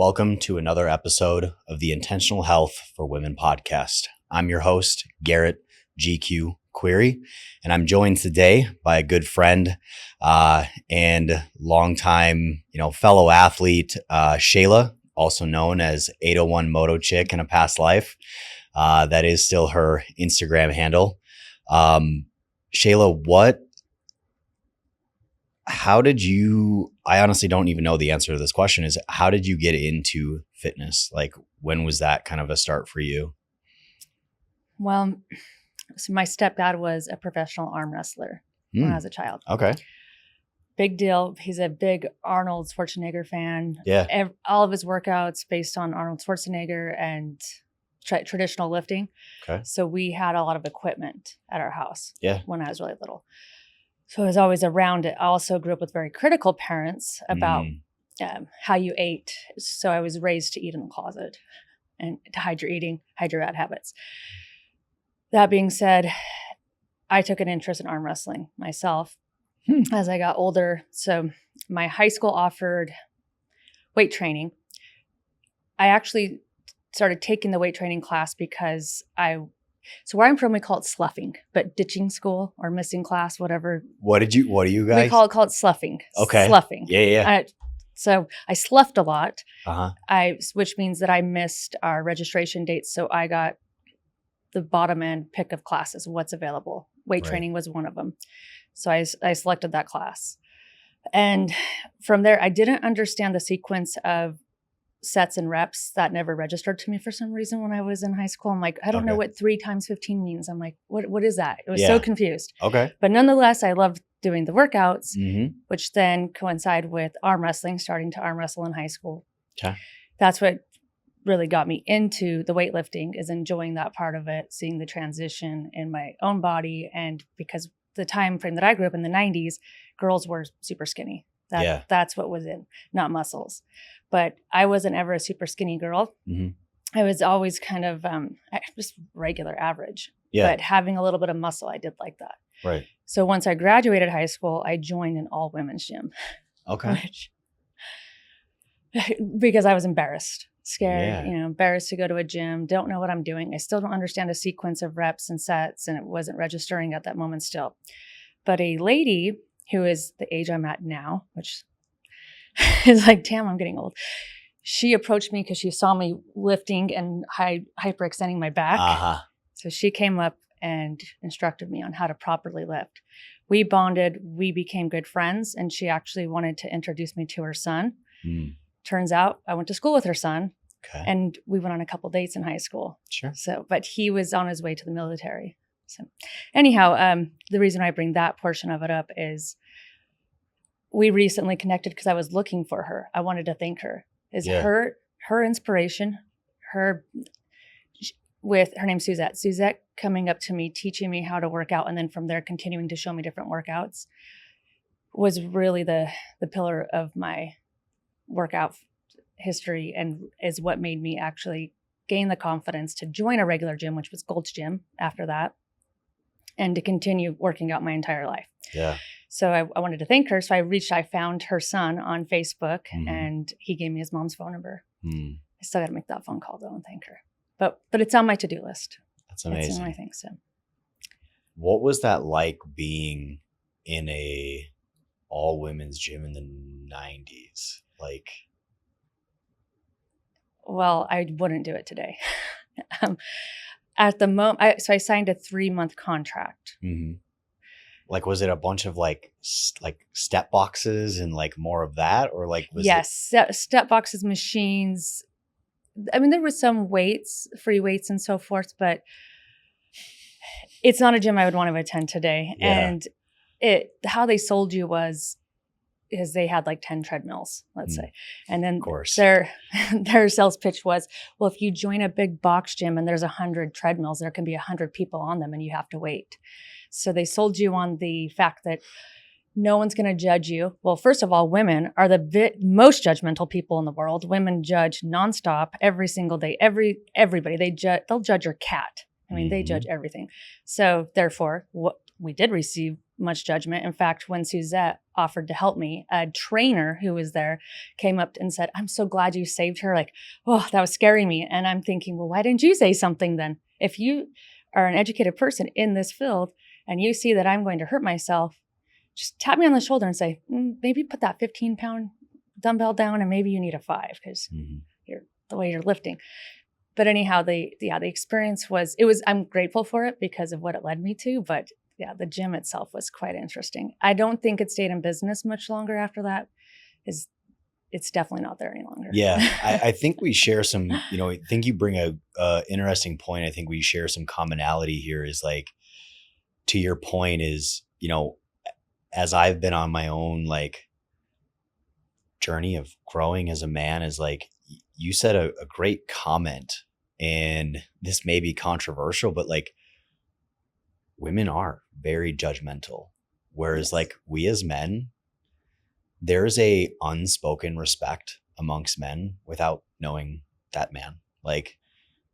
Welcome to another episode of the Intentional Health for Women podcast. I'm your host, Garrett GQ Query, and I'm joined today by a good friend and longtime, fellow athlete, Shaila, also known as 801 Moto Chick in a past life. That is still her Instagram handle. Shaila, how did you, I honestly don't even know the answer to this question, is how did you get into fitness? Like, when was that kind of a start for you? Well, so my stepdad was a professional arm wrestler when I was a child. Okay. Big deal. He's a big Arnold Schwarzenegger fan. Yeah. All of his workouts based on Arnold Schwarzenegger and traditional lifting. Okay. So we had a lot of equipment at our house when I was really little. So I was always around it. I also grew up with very critical parents about how you ate. So I was raised to eat in the closet and to hide your eating, hide your bad habits. That being said, I took an interest in arm wrestling myself as I got older. So my high school offered weight training. I actually started taking the weight training class because so where I'm from, we call it sloughing, but ditching school or missing class, whatever. What do you guys? We call it sloughing. Okay. Sloughing. Yeah. So I sloughed a lot, which means that I missed our registration dates. So I got the bottom end pick of classes, what's available. Weight training was one of them. So I selected that class. And from there, I didn't understand the sequence of sets and reps. That never registered to me for some reason when I was in high school. I'm like, I don't know what 3 times 15 means. I'm like, what is that? I was so confused. Okay. But nonetheless, I loved doing the workouts, which then coincide with arm wrestling, starting to arm wrestle in high school. Okay. That's what really got me into the weightlifting, is enjoying that part of it, seeing the transition in my own body. And because the time frame that I grew up in the 90s, girls were super skinny. That's what was in, not muscles. But I wasn't ever a super skinny girl. I was always kind of just regular average. Yeah. But having a little bit of muscle, I did like that. Right. So once I graduated high school, I joined an all women's gym. Okay. Because I was embarrassed, scared, embarrassed to go to a gym, don't know what I'm doing. I still don't understand a sequence of reps and sets, and it wasn't registering at that moment still. But a lady who is the age I'm at now, which is like, damn, I'm getting old. She approached me because she saw me lifting and hyperextending my back. So she came up and instructed me on how to properly lift. We bonded, we became good friends, and she actually wanted to introduce me to her son. Turns out I went to school with her son, and we went on a couple dates in high school. Sure. So, but he was on his way to the military. So anyhow, the reason I bring that portion of it up is we recently connected because I was looking for her. I wanted to thank her. Her inspiration, with her name's Suzette. Suzette coming up to me, teaching me how to work out, and then from there continuing to show me different workouts was really the pillar of my workout history, and is what made me actually gain the confidence to join a regular gym, which was Gold's Gym after that, and to continue working out my entire life. Yeah. So I wanted to thank her. So I found her son on Facebook, and he gave me his mom's phone number. I still got to make that phone call though and thank her. But it's on my to-do list. That's amazing. It's in my thing, so. What was that like being in a all women's gym in the 90s? Like, well, I wouldn't do it today. At the moment, so I signed a 3-month contract. Like, was it a bunch of like step boxes and like more of that, or like step boxes, machines. I mean, there were some weights, free weights, and so forth, but it's not a gym I would want to attend today. Yeah. And how they sold you was they had like 10 treadmills, let's say. And then their sales pitch was, well, if you join a big box gym and there's 100 treadmills, there can be 100 people on them and you have to wait. So they sold you on the fact that no one's going to judge you. Well, first of all, women are the most judgmental people in the world. Women judge nonstop every single day, everybody. They'll judge your cat. I mean, they judge everything. So therefore, what we did receive much judgment. In fact, when Suzette offered to help me, a trainer who was there came up and said, I'm so glad you saved her. Like, oh, that was scaring me. And I'm thinking, well, why didn't you say something then? If you are an educated person in this field and you see that I'm going to hurt myself, just tap me on the shoulder and say, maybe put that 15-pound dumbbell down and maybe you need a 5 because you're the way you're lifting. But anyhow, the experience was, I'm grateful for it because of what it led me to. But yeah, the gym itself was quite interesting. I don't think it stayed in business much longer after that. It's definitely not there any longer. Yeah. I think we share some, I think you bring a interesting point. I think we share some commonality here is like, to your point is, as I've been on my own, like journey of growing as a man is like, you said a great comment, and this may be controversial, but like women are very judgmental. Whereas like we as men, there's a unspoken respect amongst men without knowing that man. Like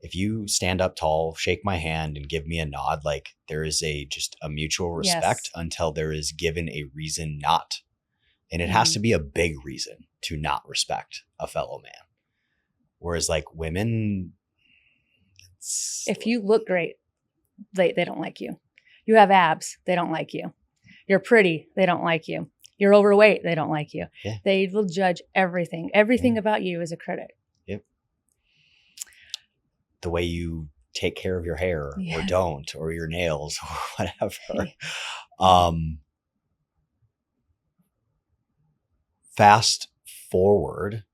if you stand up tall, shake my hand and give me a nod, like there is just a mutual respect until there is given a reason not. And it has to be a big reason to not respect a fellow man. Whereas like women, if you look great, they don't like you. You have abs, they don't like you. You're pretty, they don't like you. You're overweight, they don't like you. Yeah. They will judge everything. Everything about you is a critic. Yep. The way you take care of your hair or don't, or your nails or whatever. Fast forward,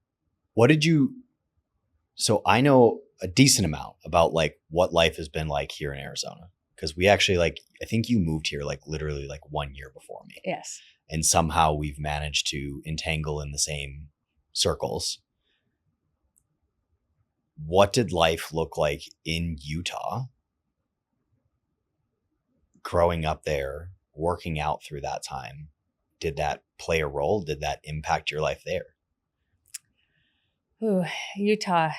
so I know a decent amount about like what life has been like here in Arizona. Because we actually I think you moved here like literally like 1 year before me. Yes. And somehow we've managed to entangle in the same circles. What did life look like in Utah? Growing up there, working out through that time. Did that play a role? Did that impact your life there? Ooh, Utah.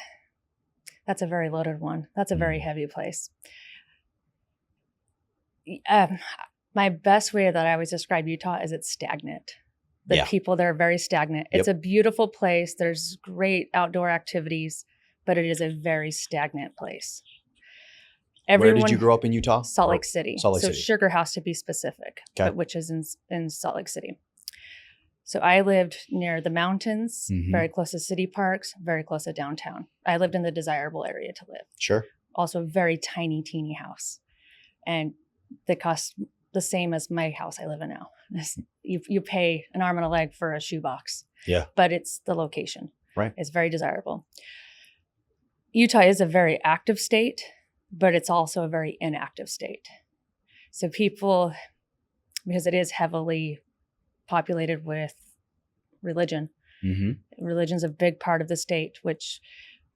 That's a very loaded one. That's a very heavy place. My best way that I always describe Utah is it's stagnant. The people there are very stagnant. It's a beautiful place. There's great outdoor activities, but it is a very stagnant place. Where did you grow up in Utah? Salt Lake City. Sugar House to be specific, which is in Salt Lake City. So I lived near the mountains, very close to city parks, very close to downtown. I lived in the desirable area to live. Sure. Also a very tiny, teeny house. And they cost the same as my house I live in now. You pay an arm and a leg for a shoebox. Yeah. But it's the location. Right. It's very desirable. Utah is a very active state, but it's also a very inactive state. So people, because it is heavily populated with religion. Religion's a big part of the state, which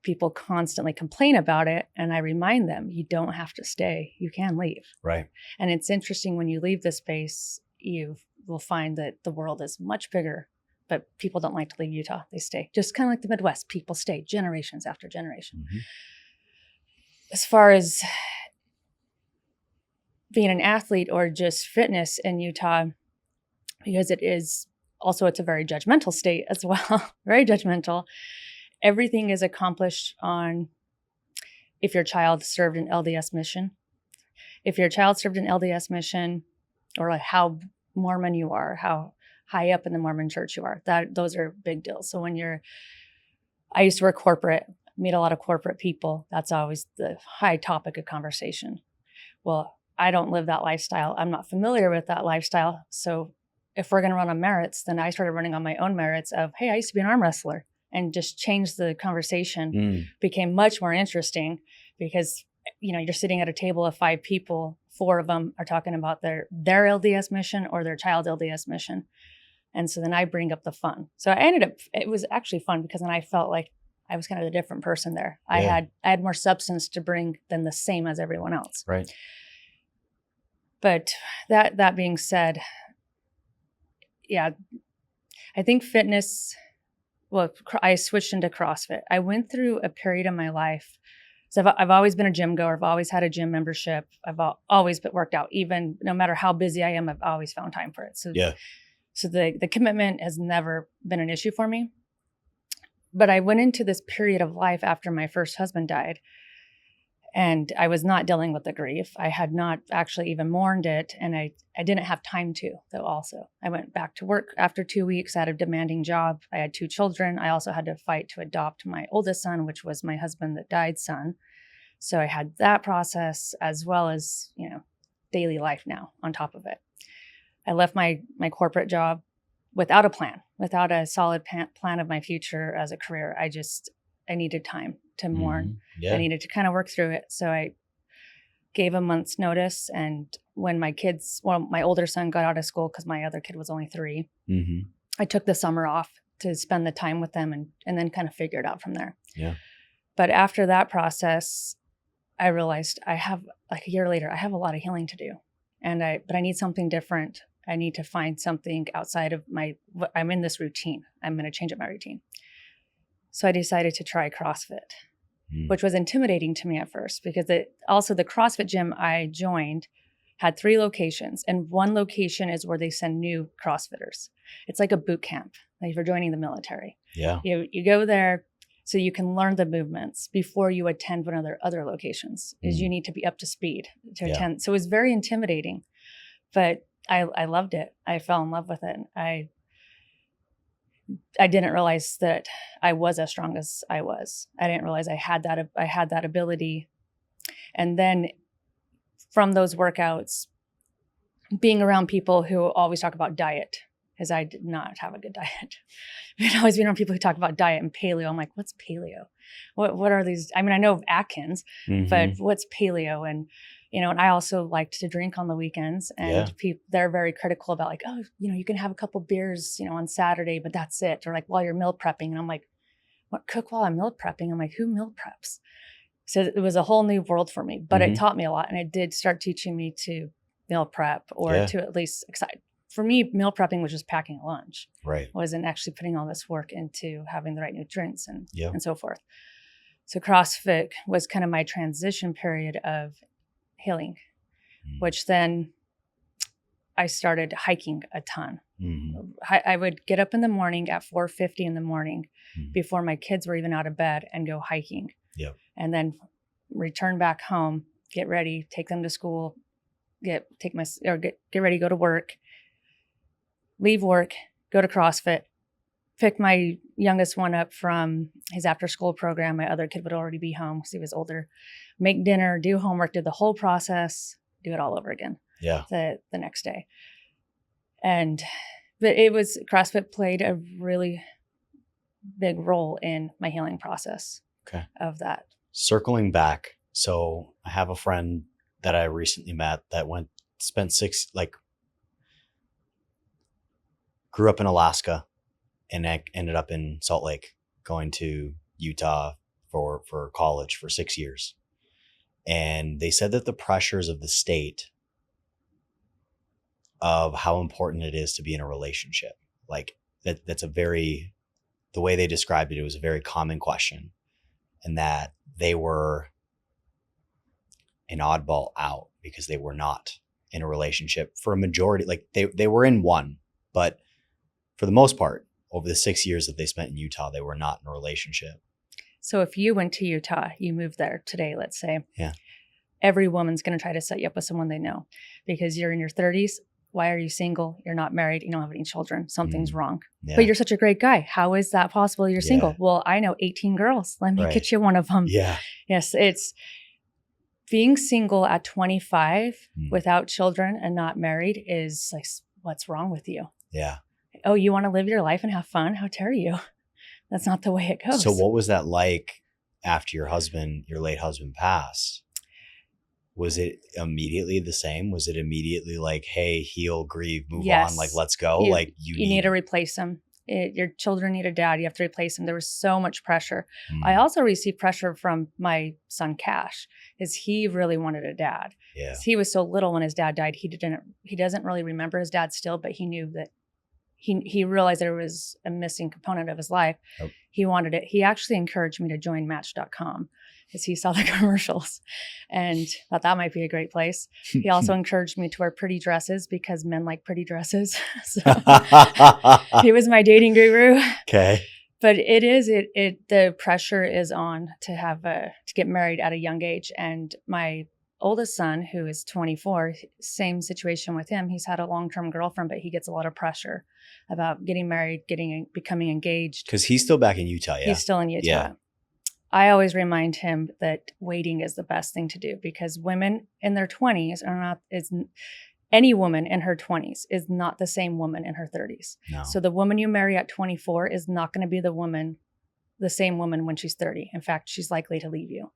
people constantly complain about it. And I remind them, you don't have to stay. You can leave. Right. And it's interesting when you leave this space, you will find that the world is much bigger, but people don't like to leave Utah. They stay. Just kind of like the Midwest, people stay generations after generation. As far as being an athlete or just fitness in Utah, because it's a very judgmental state as well, very judgmental. Everything is accomplished on if your child served an LDS mission. If your child served an LDS mission, or like how Mormon you are, how high up in the Mormon church you are, those are big deals. So I used to work corporate, meet a lot of corporate people. That's always the high topic of conversation. Well, I don't live that lifestyle. I'm not familiar with that lifestyle. So if we're going to run on merits, then I started running on my own merits of, hey, I used to be an arm wrestler, and just changed the conversation, became much more interesting because, you're sitting at a table of 5 people, 4 of them are talking about their LDS mission or their child's LDS mission. And so then I bring up the fun. So it was actually fun because then I felt like I was kind of a different person there. Yeah. I had more substance to bring than the same as everyone else. Right. But that being said, yeah, I think fitness, I switched into CrossFit. I went through a period in my life So I've always been a gym goer. I've always had a gym membership. I've always been worked out. Even no matter how busy I am, I've always found time for it. So the commitment has never been an issue for me. But I went into this period of life after my first husband died, and I was not dealing with the grief. I had not actually even mourned it, and I didn't have time to, though. Also, I went back to work after 2 weeks. I had a demanding job. I had 2 children. I also had to fight to adopt my oldest son, which was my husband that died's son. So I had that process, as well as, daily life now on top of it. I left my corporate job without a plan, without a solid plan of my future as a career. I needed time to mourn. Yeah. I needed to kind of work through it. So I gave a month's notice. And when my older son got out of school, because my other kid was only 3, I took the summer off to spend the time with them and then kind of figure it out from there. Yeah. But after that process, I realized a year later, I have a lot of healing to do. But I need something different. I need to find something outside of I'm in this routine. I'm going to change up my routine. So I decided to try CrossFit, which was intimidating to me at first, because also the CrossFit gym I joined had 3 locations, and one location is where they send new CrossFitters. It's like a boot camp, like for joining the military. Yeah. You go there so you can learn the movements before you attend one of their other locations, is you need to be up to speed to attend. So it was very intimidating, but I loved it. I fell in love with it. I didn't realize that I was as strong as I was. I didn't realize I had that ability. And then from those workouts, being around people who always talk about diet, because I did not have a good diet. I'd always be around people who talk about diet and paleo. I'm like, what's paleo? What are these? I mean, I know of Atkins, but what's paleo? And and I also liked to drink on the weekends, and they're very critical about like, oh, you can have a couple beers, on Saturday, but that's it. Or like while you're meal prepping. And I'm like, what, cook while I'm meal prepping? I'm like, who meal preps? So it was a whole new world for me, but it taught me a lot. And it did start teaching me to meal prep, or to at least excite. For me, meal prepping was just packing a lunch. Right. Wasn't actually putting all this work into having the right nutrients and so forth. So CrossFit was kind of my transition period of healing, which then I started hiking a ton. I would get up in the morning at 4:50 in the morning before my kids were even out of bed and go hiking. Yep. And then return back home, get ready, take them to school, get ready, go to work, leave work, go to CrossFit, pick my youngest one up from his after school program. My other kid would already be home because he was older. Make dinner, do homework, do the whole process, do it all over again. Yeah. The next day. But CrossFit played a really big role in my healing process of that. Circling back. So I have a friend that I recently met that grew up in Alaska and ended up in Salt Lake, going to Utah for college for 6 years. And they said that the pressures of the state of how important it is to be in a relationship, like that's the way they described it, it was a very common question, and that they were an oddball out because they were not in a relationship for a majority. Like they were in one, but for the most part, over the 6 years that they spent in Utah, they were not in a relationship. So if you went to Utah, you moved there today, let's say. Yeah. Every woman's going to try to set you up with someone they know, because you're in your 30s. Why are you single? You're not married. You don't have any children. Something's wrong. Yeah. But you're such a great guy. How is that possible? You're single. Well, I know 18 girls. Let me get you one of them. Yeah. Yes. It's being single at 25 without children and not married is like, what's wrong with you? Yeah. Oh, you want to live your life and have fun? How dare you? That's not the way it goes. So what was that like after your late husband passed? Was it immediately the same? Was it immediately like, hey, heal, grieve, move on, like, let's go? You need to replace them. Your children need a dad. You have to replace them. There was so much pressure. I also received pressure from my son, Cash, because he really wanted a dad. Yeah. He was so little when his dad died. He doesn't really remember his dad still, but he knew that he realized there was a missing component of his life. Yep. He wanted it. He actually encouraged me to join Match.com because he saw the commercials and thought that might be a great place. He also encouraged me to wear pretty dresses because men like pretty dresses. So he was my dating guru. Okay. But the pressure is on to get married at a young age. And my oldest son, who is 24, same situation with him. He's had a long-term girlfriend, but he gets a lot of pressure about getting married, becoming engaged. Because he's still back in Utah, yeah? He's still in Utah. Yeah. I always remind him that waiting is the best thing to do because women in their 20s any woman in her 20s is not the same woman in her 30s. No. So the woman you marry at 24 is not going to be the same woman when she's 30. In fact, she's likely to leave you.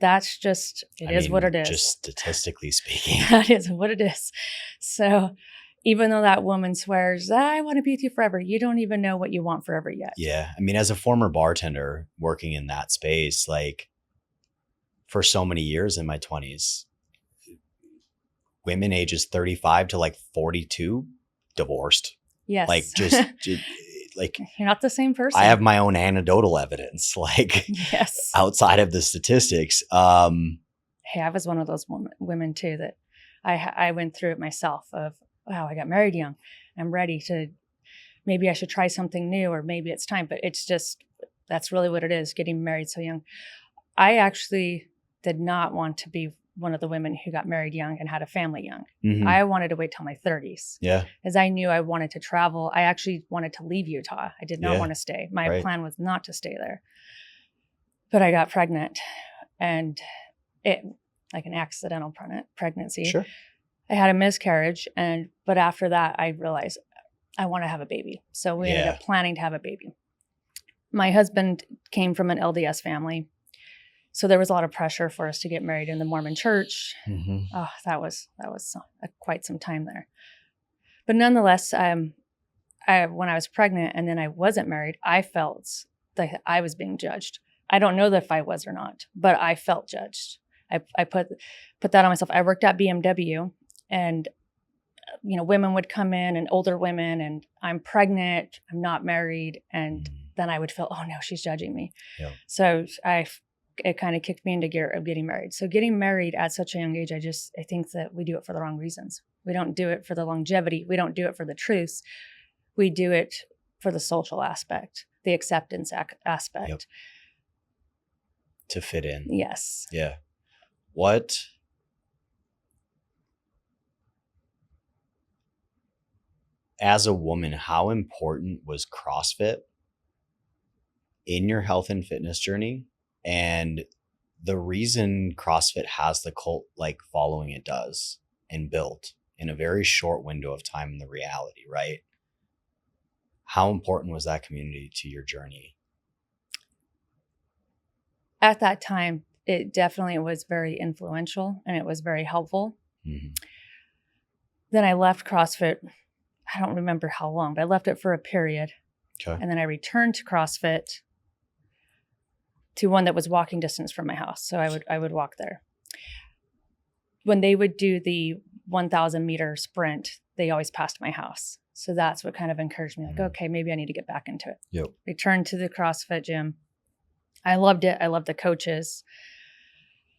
That's just, it is what it is. Just statistically speaking. That is what it is. So even though that woman swears, I want to be with you forever, you don't even know what you want forever yet. Yeah. I mean, as a former bartender working in that space, like for so many years in my 20s, women ages 35 to like 42 divorced. Yes. Like just like you're not the same person. I have my own anecdotal evidence, like yes, outside of the statistics. Hey, I was one of those women too that I went through it myself of, wow, I got married young. I'm ready maybe I should try something new or maybe it's time, but it's just, that's really what it is, getting married so young. I actually did not want to be one of the women who got married young and had a family young. Mm-hmm. I wanted to wait till my 30s. Yeah. As I knew I wanted to travel. I actually wanted to leave Utah. I did not want to stay. My plan was not to stay there. But I got pregnant and it like an accidental pregnancy. Sure. I had a miscarriage but after that I realized I want to have a baby. So we ended up planning to have a baby. My husband came from an LDS family. So there was a lot of pressure for us to get married in the Mormon church. Mm-hmm. Oh, that was quite some time there. But nonetheless, when I was pregnant and then I wasn't married, I felt that I was being judged. I don't know if I was or not, but I felt judged. I put that on myself. I worked at BMW and, women would come in and older women and I'm pregnant, I'm not married. And then I would feel, oh no, she's judging me. Yeah. So it kind of kicked me into gear of getting married. So getting married at such a young age, I think that we do it for the wrong reasons. We don't do it for the longevity. We don't do it for the truths. We do it for the social aspect, the acceptance aspect. Yep. To fit in. Yes. Yeah. As a woman, how important was CrossFit in your health and fitness journey? And the reason CrossFit has the cult-like following it does and built in a very short window of time in the reality, right? How important was that community to your journey? At that time, it definitely was very influential and it was very helpful. Mm-hmm. Then I left CrossFit. I don't remember how long, but I left it for a period. Okay. And then I returned to CrossFit to one that was walking distance from my house. So I would walk there. When they would do the 1,000 meter sprint, they always passed my house. So that's what kind of encouraged me. Like, okay, maybe I need to get back into it. Yep. Returned to the CrossFit gym. I loved it. I loved the coaches.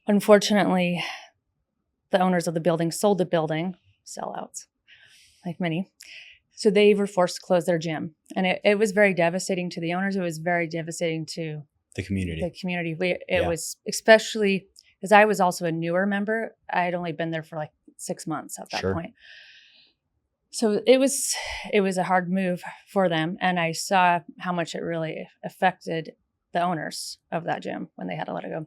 Unfortunately, the owners of the building sold the building, sellouts, like many. So they were forced to close their gym. And it was very devastating to the owners. It was very devastating to the community. It was especially because I was also a newer member. I had only been there for like 6 months at that point. So it was a hard move for them. And I saw how much it really affected the owners of that gym when they had to let it go.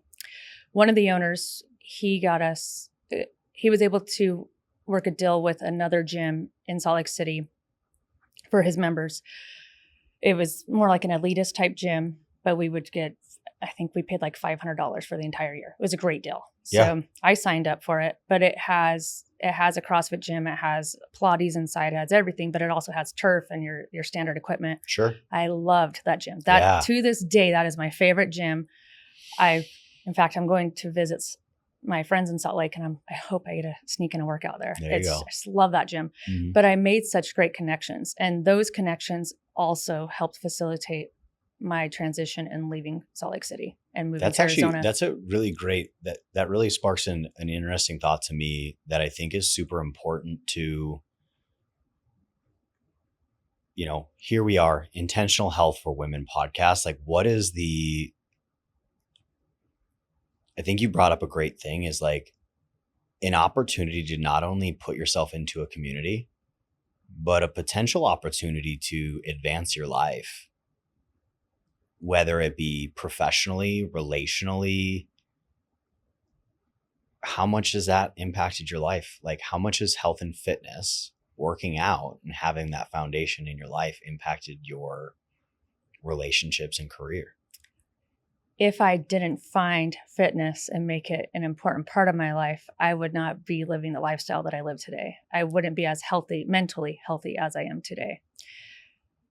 One of the owners, he was able to work a deal with another gym in Salt Lake City for his members. It was more like an elitist type gym, but we would get, I think we paid like $500 for the entire year. It was a great deal. So I signed up for it, but it has a CrossFit gym. It has Pilates inside, it has everything, but it also has turf and your standard equipment. Sure. I loved that gym. To this day, that is my favorite gym. In fact, I'm going to visit my friends in Salt Lake, and I hope I get to sneak in a workout there. There you go. I just love that gym. Mm-hmm. But I made such great connections, and those connections also helped facilitate my transition and leaving Salt Lake City and moving to Arizona. That's a really great, that really sparks an interesting thought to me that I think is super important to, you know, here we are, Intentional Health for Women podcast. Like, what is I think you brought up a great thing, is like an opportunity to not only put yourself into a community, but a potential opportunity to advance your life, whether it be professionally, relationally. How much has that impacted your life? Like, how much has health and fitness, working out and having that foundation in your life, impacted your relationships and career? If I didn't find fitness and make it an important part of my life, I would not be living the lifestyle that I live today. I wouldn't be as healthy, mentally healthy as I am today.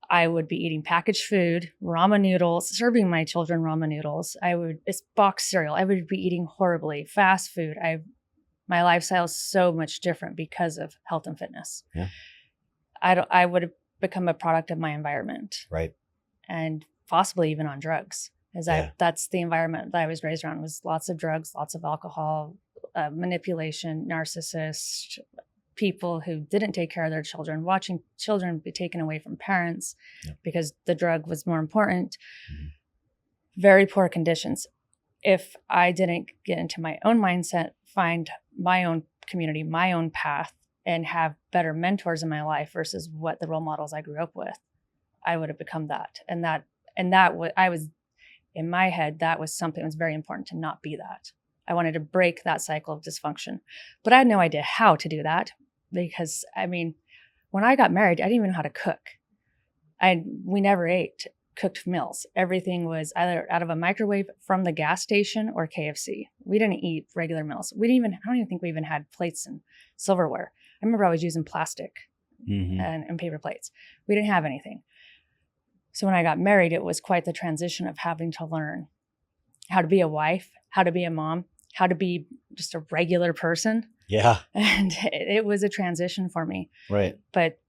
I would be eating packaged food, ramen noodles, serving my children ramen noodles. It's boxed cereal. I would be eating horribly, fast food. My lifestyle is so much different because of health and fitness. Yeah. I would have become a product of my environment. Right. And possibly even on drugs. That's the environment that I was raised around, was lots of drugs, lots of alcohol, manipulation, narcissists, people who didn't take care of their children, watching children be taken away from parents because the drug was more important. Mm-hmm. Very poor conditions. If I didn't get into my own mindset, find my own community, my own path, and have better mentors in my life versus what the role models I grew up with, I would have become that. I was in my head, that was something that was very important to not be that. I wanted to break that cycle of dysfunction, but I had no idea how to do that, because when I got married, I didn't even know how to cook. We never ate cooked meals. Everything was either out of a microwave from the gas station or KFC. We didn't eat regular meals. I don't even think we even had plates and silverware. I remember I was using plastic and paper plates. We didn't have anything. So when I got married, it was quite the transition of having to learn how to be a wife, how to be a mom, how to be just a regular person. Yeah. And it was a transition for me. Right. But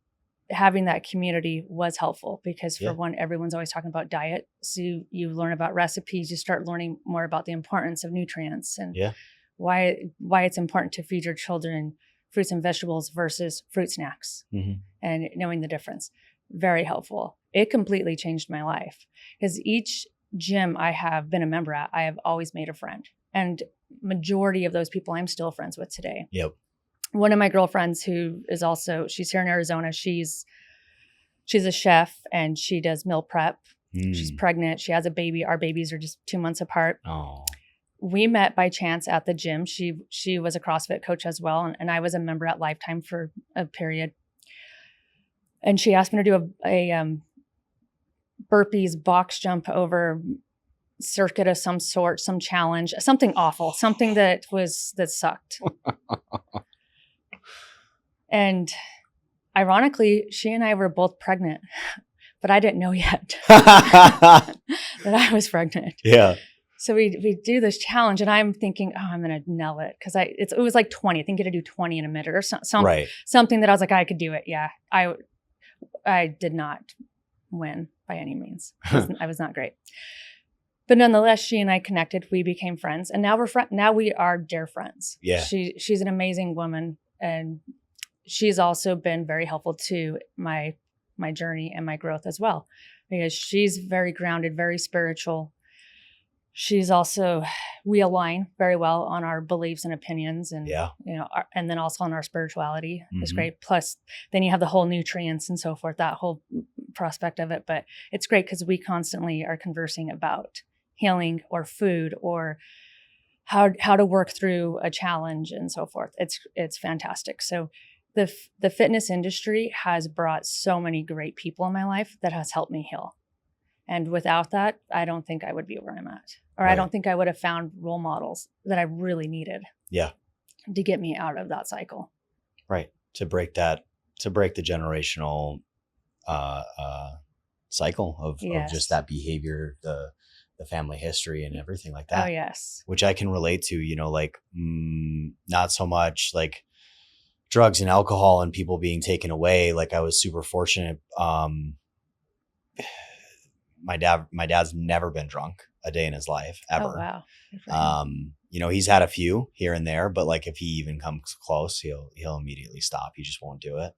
having that community was helpful because, for one, everyone's always talking about diet. So you learn about recipes, you start learning more about the importance of nutrients and why it's important to feed your children fruits and vegetables versus fruit snacks, and knowing the difference. Very helpful. It completely changed my life, because each gym I have been a member at, I have always made a friend, and majority of those people I'm still friends with today. Yep. One of my girlfriends she's here in Arizona. She's a chef and she does meal prep. She's pregnant. She has a baby. Our babies are just 2 months apart. Oh. We met by chance at the gym. She was a CrossFit coach as well. And I was a member at Lifetime for a period. And she asked me to do a burpees box jump over circuit of some sort, some challenge, something awful, something that sucked. And ironically, she and I were both pregnant, but I didn't know yet that I was pregnant. Yeah. So we do this challenge, and I'm thinking, oh, I'm going to nail it, because it was like 20. I think you had to do 20 in a minute or something that I was like, I could do it. Yeah. I did not win by any means. I was not great. But nonetheless, she and I connected. We became friends, and now we are dear friends. Yeah. She's an amazing woman, and she's also been very helpful to my journey and my growth as well, because she's very grounded, very spiritual. She's also, we align very well on our beliefs and opinions, and and then also on our spirituality. It's great. Plus, then you have the whole nutrients and so forth, that whole prospect of it. But it's great because we constantly are conversing about healing or food or how to work through a challenge and so forth. It's fantastic. So the fitness industry has brought so many great people in my life that has helped me heal. And without that, I don't think I would be where I'm at. Or I don't think I would have found role models that I really needed. Yeah. To get me out of that cycle. Right. To break the generational cycle of just that behavior, the the family history and everything like that. Oh, yes. Which I can relate to, you know, like not so much like drugs and alcohol and people being taken away. Like I was super fortunate. My dad's never been drunk a day in his life ever. Oh, wow. You know, he's had a few here and there, but like if he even comes close, he'll immediately stop. He just won't do it.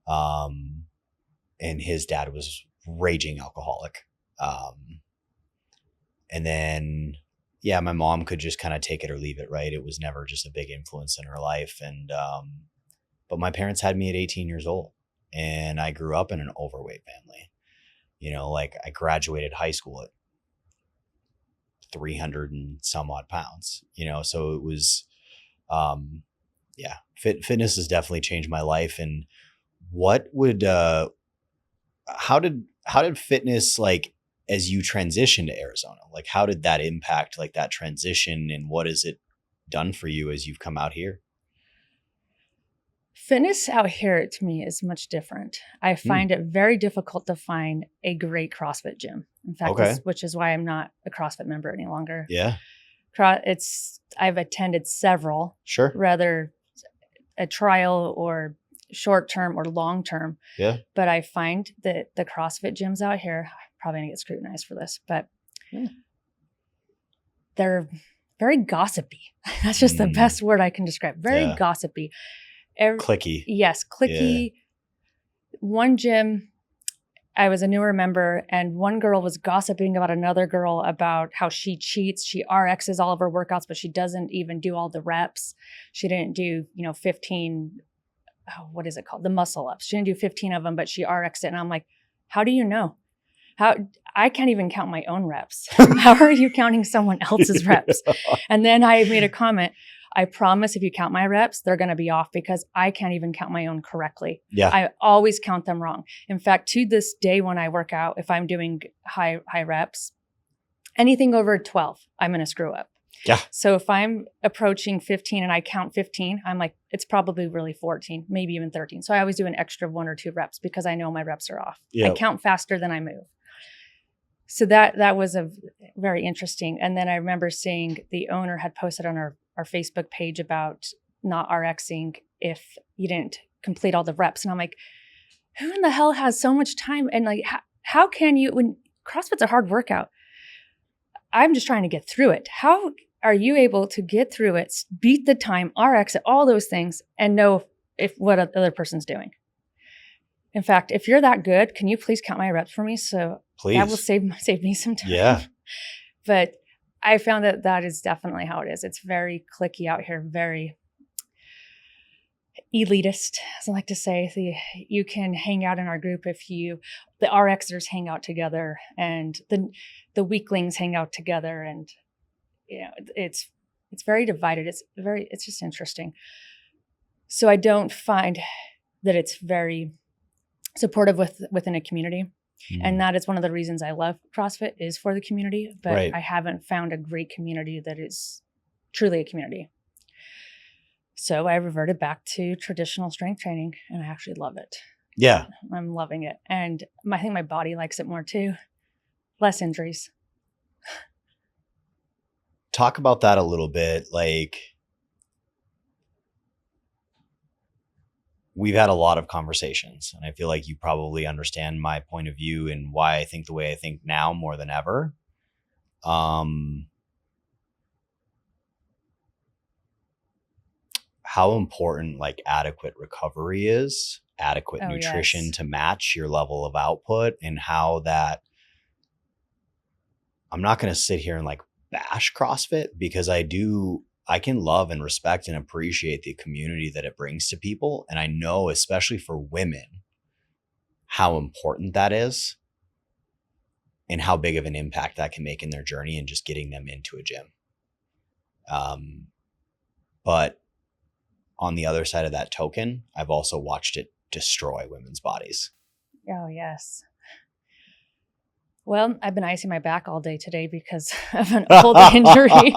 And his dad was raging alcoholic. And then, yeah, my mom could just kind of take it or leave it, right? It was never just a big influence in her life. And, but my parents had me at 18 years old and I grew up in an overweight family. You know, like I graduated high school at 300 and some odd pounds, you know? So it was, yeah, fitness has definitely changed my life. And what would, how did fitness, like, as you transitioned to Arizona, like how did that impact like that transition and what has it done for you as you've come out here? Fitness out here to me is much different. I find it very difficult to find a great CrossFit gym. In fact, which is why I'm not a CrossFit member any longer. Yeah. I've attended several, rather a trial or short-term or long-term. Yeah. But I find that the CrossFit gyms out here, probably gonna get scrutinized for this, but they're very gossipy. That's just the best word I can describe. Very gossipy. Cliquey. Yes, cliquey. Yeah. One gym, I was a newer member, and one girl was gossiping about another girl about how she cheats. She RXs all of her workouts, but she doesn't even do all the reps. She didn't do, 15, what is it called? The muscle ups. She didn't do 15 of them, but she RX'd it. And I'm like, how do you know? I can't even count my own reps. How are you counting someone else's reps? And then I made a comment. I promise if you count my reps, they're going to be off because I can't even count my own correctly. Yeah. I always count them wrong. In fact, to this day, when I work out, if I'm doing high reps, anything over 12, I'm going to screw up. Yeah. So if I'm approaching 15 and I count 15, I'm like, it's probably really 14, maybe even 13. So I always do an extra 1 or 2 reps because I know my reps are off. Yep. I count faster than I move. So that was a very interesting. And then I remember seeing the owner had posted on our Facebook page about not RXing if you didn't complete all the reps. And I'm like, who in the hell has so much time? And like, how can you, when CrossFit's a hard workout, I'm just trying to get through it. How are you able to get through it, beat the time, RX it, all those things, and know what other person's doing? In fact, if you're that good, can you please count my reps for me? So that will save me some time. Yeah. But I found that is definitely how it is. It's very cliquey out here, very elitist, as I like to say. You can hang out in our group if the RXers hang out together and the weaklings hang out together, and it's very divided. It's just interesting. So I don't find that it's very supportive within a community. And that is one of the reasons I love CrossFit, is for the community, but I haven't found a great community that is truly a community. So I reverted back to traditional strength training, and I actually love it. Yeah. I'm loving it. And I think my body likes it more too. Less injuries. Talk about that a little bit. Like, we've had a lot of conversations, and I feel like you probably understand my point of view and why I think the way I think now more than ever. How important like adequate recovery is, adequate nutrition to match your level of output, and how that, I'm not going to sit here and like bash CrossFit, because I can love and respect and appreciate the community that it brings to people. And I know, especially for women, how important that is and how big of an impact that can make in their journey and just getting them into a gym. But on the other side of that token, I've also watched it destroy women's bodies. Oh, yes. Well, I've been icing my back all day today because of an old injury.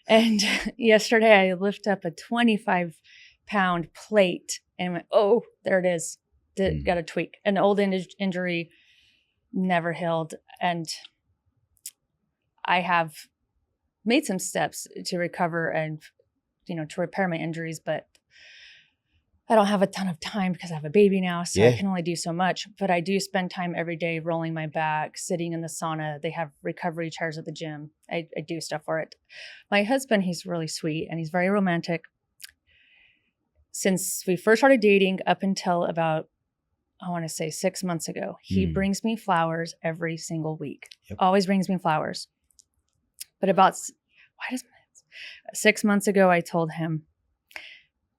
And yesterday I lifted up a 25-pound plate and went, oh, there it is. Got a tweak. An old injury, never healed. And I have made some steps to recover and, to repair my injuries, but I don't have a ton of time because I have a baby now, so I can only do so much. But I do spend time every day rolling my back, sitting in the sauna. They have recovery chairs at the gym. I do stuff for it. My husband, he's really sweet and he's very romantic. Since we first started dating up until about, I want to say 6 months ago, he brings me flowers every single week. Yep. Always brings me flowers. But about 6 months ago, I told him,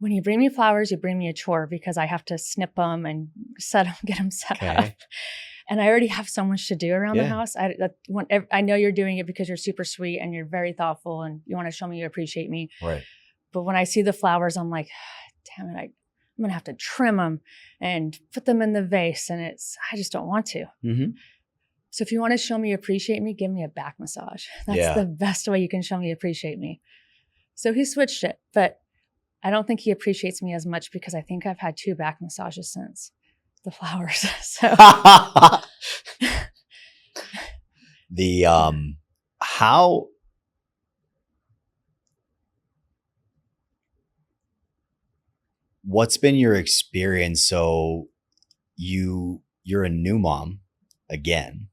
when you bring me flowers, you bring me a chore because I have to snip them and get them set up. And I already have so much to do around the house. I know you're doing it because you're super sweet and you're very thoughtful and you want to show me you appreciate me. Right. But when I see the flowers, I'm like, damn it, I'm going to have to trim them and put them in the vase. And I just don't want to. Mm-hmm. So if you want to show me you appreciate me, give me a back massage. That's the best way you can show me you appreciate me. So he switched it, but I don't think he appreciates me as much because I think I've had 2 back massages since the flowers. So what's been your experience? So you're a new mom again.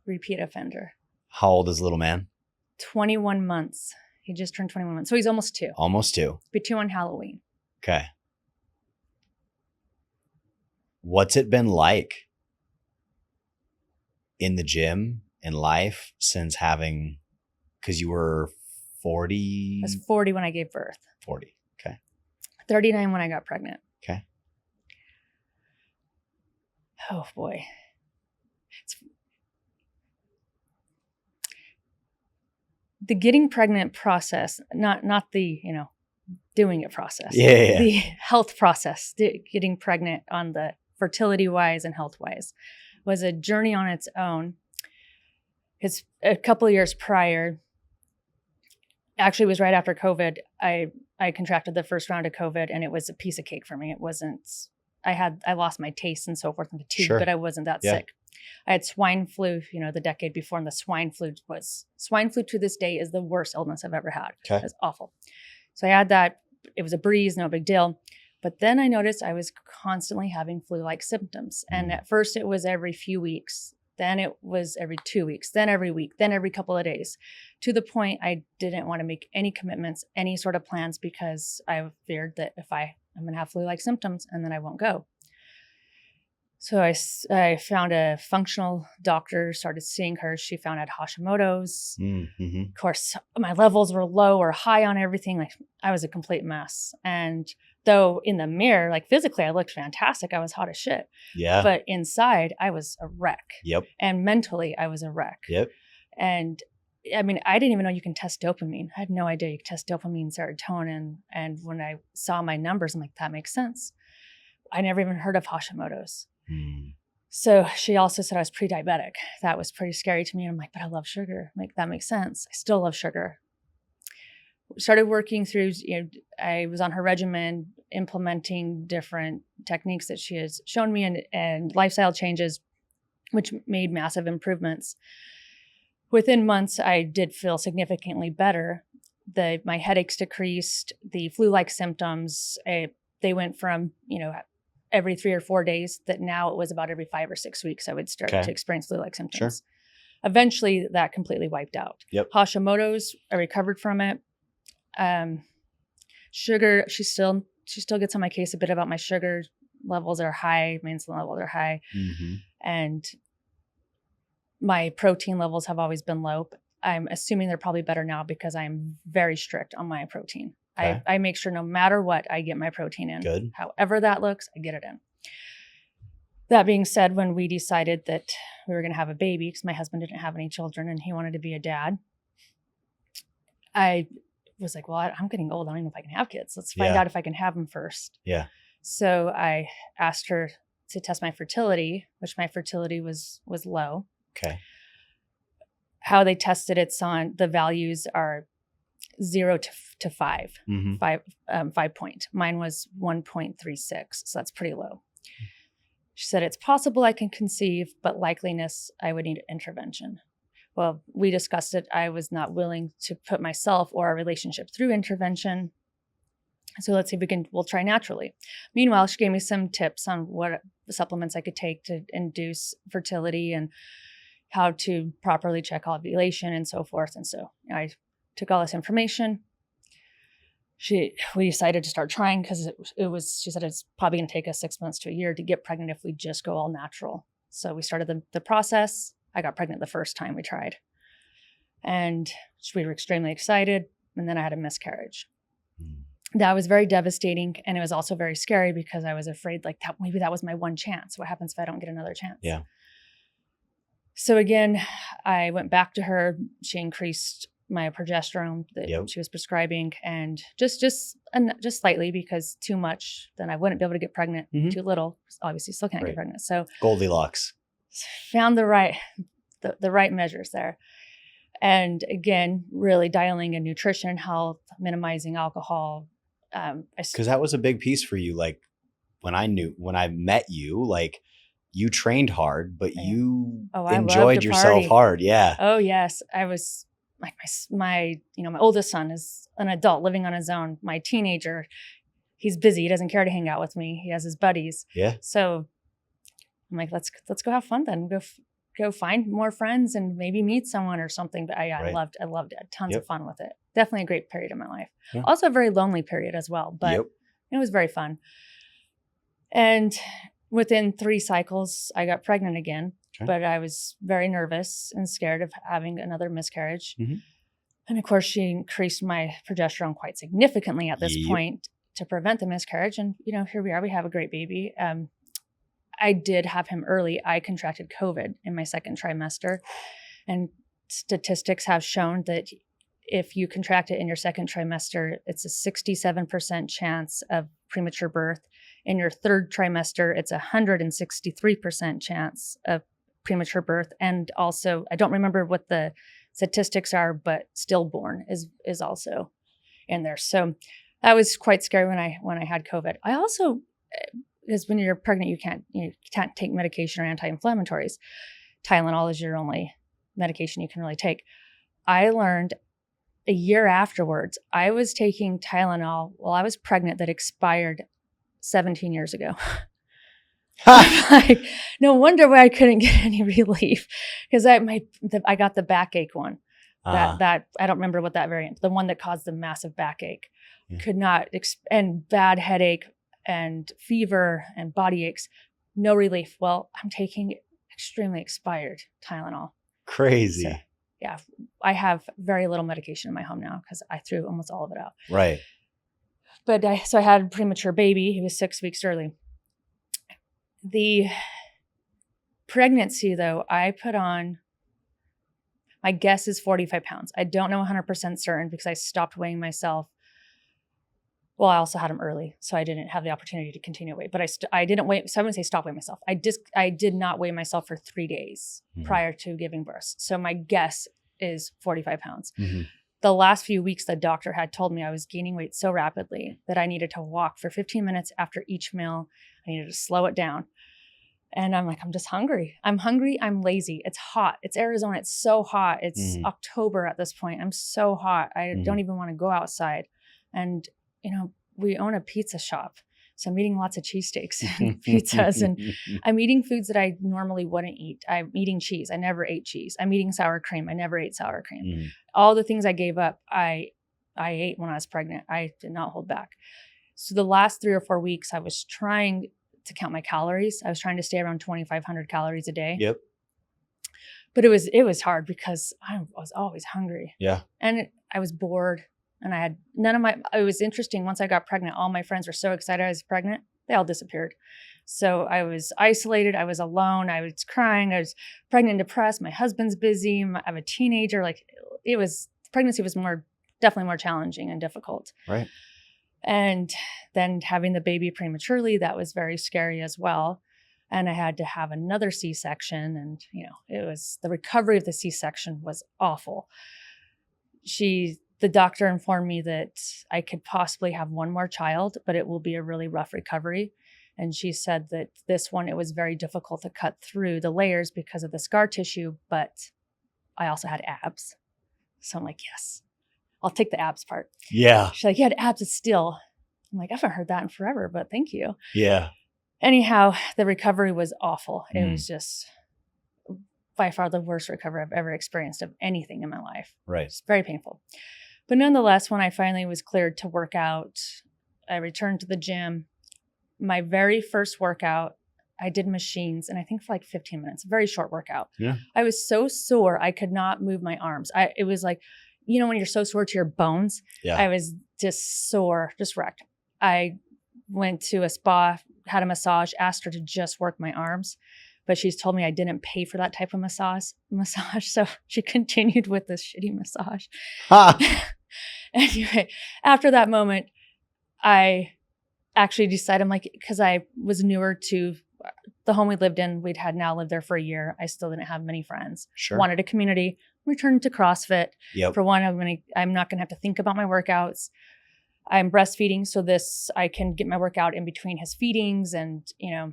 Repeat offender. How old is the little man? 21 months. He just turned 21 months. So he's almost 2. Almost 2. Be 2 on Halloween. Okay. What's it been like in the gym in life since because you were 40? I was 40 when I gave birth. 40. Okay. 39 when I got pregnant. Okay. Oh boy. The getting pregnant process, not the, doing it process. Yeah. The health process, getting pregnant on the fertility wise and health wise was a journey on its own. Because a couple of years prior, actually it was right after COVID, I contracted the first round of COVID and it was a piece of cake for me. It wasn't, I lost my taste and so forth in the tube, but I wasn't that sick. I had swine flu, the decade before, and the swine flu to this day is the worst illness I've ever had. Okay. It was awful. So I had that. It was a breeze, no big deal. But then I noticed I was constantly having flu-like symptoms. And at first it was every few weeks. Then it was every 2 weeks, then every week, then every couple of days, to the point I didn't want to make any commitments, any sort of plans, because I feared that if I'm going to have flu-like symptoms and then I won't go. So I found a functional doctor, started seeing her. She found I had Hashimoto's. Mm-hmm. Of course, my levels were low or high on everything. Like I was a complete mess. And though in the mirror, like physically, I looked fantastic. I was hot as shit. Yeah. But inside, I was a wreck. Yep. And mentally, I was a wreck. Yep. And I mean, I didn't even know you can test dopamine. I had no idea you could test dopamine, serotonin. And when I saw my numbers, I'm like, that makes sense. I never even heard of Hashimoto's. So she also said I was pre-diabetic. That was pretty scary to me. And I'm like, but I love sugar. I'm like, that makes sense. I still love sugar. Started working through, I was on her regimen, implementing different techniques that she has shown me and lifestyle changes, which made massive improvements. Within months, I did feel significantly better. My headaches decreased, the flu-like symptoms, they went from, every 3 or 4 days, that now it was about every 5 or 6 weeks I would start to experience flu-like symptoms. Sure. Eventually that completely wiped out. Yep. Hashimoto's, I recovered from it. Sugar, she still gets on my case a bit about my sugar levels are high, my insulin levels are high. Mm-hmm. And my protein levels have always been low. I'm assuming they're probably better now because I'm very strict on my protein. Okay. I make sure no matter what, I get my protein in. Good. However that looks, I get it in. That being said, when we decided that we were going to have a baby, because my husband didn't have any children and he wanted to be a dad, I was like, well, I'm getting old. I don't even know if I can have kids. Let's find out if I can have them first. Yeah. So I asked her to test my fertility, which my fertility was low. Okay. How they tested it's on, the values are 0 to 5, mm-hmm. 5 point. Mine was 1.36, so that's pretty low. She said, it's possible I can conceive, but likeliness, I would need intervention. Well, we discussed it. I was not willing to put myself or our relationship through intervention. So let's see if we'll try naturally. Meanwhile, she gave me some tips on what supplements I could take to induce fertility and how to properly check ovulation and so forth. And so I took all this information. We decided to start trying because she said it's probably going to take us 6 months to a year to get pregnant if we just go all natural. So we started the process. I got pregnant the first time we tried. And we were extremely excited. And then I had a miscarriage. That was very devastating. And it was also very scary because I was afraid like that maybe that was my one chance. What happens if I don't get another chance? Yeah. So again, I went back to her. She increased my progesterone that she was prescribing, and just slightly, because too much, then I wouldn't be able to get pregnant. Too little, obviously still can't get pregnant. So Goldilocks. Found the right measures there. And again, really dialing in nutrition, health, minimizing alcohol. Because that was a big piece for you. Like when I met you, like you trained hard, but you enjoyed yourself hard. Yeah. Oh yes. I was like my oldest son is an adult living on his own. My teenager, he's busy. He doesn't care to hang out with me. He has his buddies. Yeah. So I'm like, let's go have fun then. Go find more friends and maybe meet someone or something. But I loved it. Tons of fun with it. Definitely a great period in my life. Yeah. Also a very lonely period as well, but it was very fun. And within 3 cycles, I got pregnant again, but I was very nervous and scared of having another miscarriage. And of course, she increased my progesterone quite significantly at this point to prevent the miscarriage. And, here we are, we have a great baby. I did have him early. I contracted COVID in my second trimester, and statistics have shown that if you contract it in your second trimester, it's a 67% chance of premature birth. In your third trimester, it's 163% chance of premature birth. And also, I don't remember what the statistics are, but stillborn is also in there. So that was quite scary when I had COVID. I also, because when you're pregnant, you can't take medication or anti-inflammatories. Tylenol is your only medication you can really take. I learned a year afterwards, I was taking Tylenol while I was pregnant that expired 17 years ago. Like, no wonder why I couldn't get any relief, because I got the backache one. That I don't remember what that variant, the one that caused the massive backache, could not and bad headache and fever and body aches, no relief. Well, I'm taking extremely expired Tylenol. Crazy. So, yeah, I have very little medication in my home now because I threw almost all of it out. Right. But so I had a premature baby. He was 6 weeks early. The pregnancy, though, I put on, my guess is 45 pounds. I don't know 100% certain because I stopped weighing myself. Well, I also had him early, so I didn't have the opportunity to continue to weigh. But I didn't weigh, so I wouldn't say stop weighing myself. I did not weigh myself for 3 days prior to giving birth. So my guess is 45 pounds. The last few weeks, the doctor had told me I was gaining weight so rapidly that I needed to walk for 15 minutes after each meal. I needed to slow it down. And I'm like, I'm just hungry. I'm hungry. I'm lazy. It's hot. It's Arizona. It's so hot. It's October at this point. I'm so hot. I don't even want to go outside. And we own a pizza shop. So I'm eating lots of cheesesteaks and pizzas, and I'm eating foods that I normally wouldn't eat. I'm eating cheese. I never ate cheese. I'm eating sour cream. I never ate sour cream. All the things I gave up, I ate when I was pregnant. I did not hold back. So the last 3 or 4 weeks, I was trying to count my calories. I was trying to stay around 2,500 calories a day. Yep. But it was hard because I was always hungry. Yeah. And I was bored. And I had it was interesting. Once I got pregnant, all my friends were so excited I was pregnant. They all disappeared. So I was isolated. I was alone. I was crying. I was pregnant and depressed. My husband's busy. I have a teenager. Pregnancy was definitely more challenging and difficult. Right. And then having the baby prematurely, that was very scary as well. And I had to have another C-section. And, the recovery of the C-section was awful. The doctor informed me that I could possibly have one more child, but it will be a really rough recovery. And she said that this one, it was very difficult to cut through the layers because of the scar tissue, but I also had abs. So I'm like, yes, I'll take the abs part. Yeah. She's like, you had abs, it's still. I'm like, I haven't heard that in forever, but thank you. Yeah. Anyhow, the recovery was awful. It was just by far the worst recovery I've ever experienced of anything in my life. Right. It's very painful. But nonetheless, when I finally was cleared to work out, I returned to the gym. My very first workout, I did machines, and I think for like 15 minutes, a very short workout. Yeah. I was so sore, I could not move my arms. It was like, you know, when you're so sore to your bones, Yeah. I was just sore, just wrecked. I went to a spa, had a massage, asked her to just work my arms, but she's told me I didn't pay for that type of massage. So she continued with this shitty massage. Anyway, after that moment, I actually decided, I'm like, because I was newer to the home we lived in, had now lived there for a year. I still didn't have many friends. Sure. Wanted a community, returned to CrossFit. Yep. For one, I'm not going to have to think about my workouts. I'm breastfeeding, so I can get my workout in between his feedings, and, you know,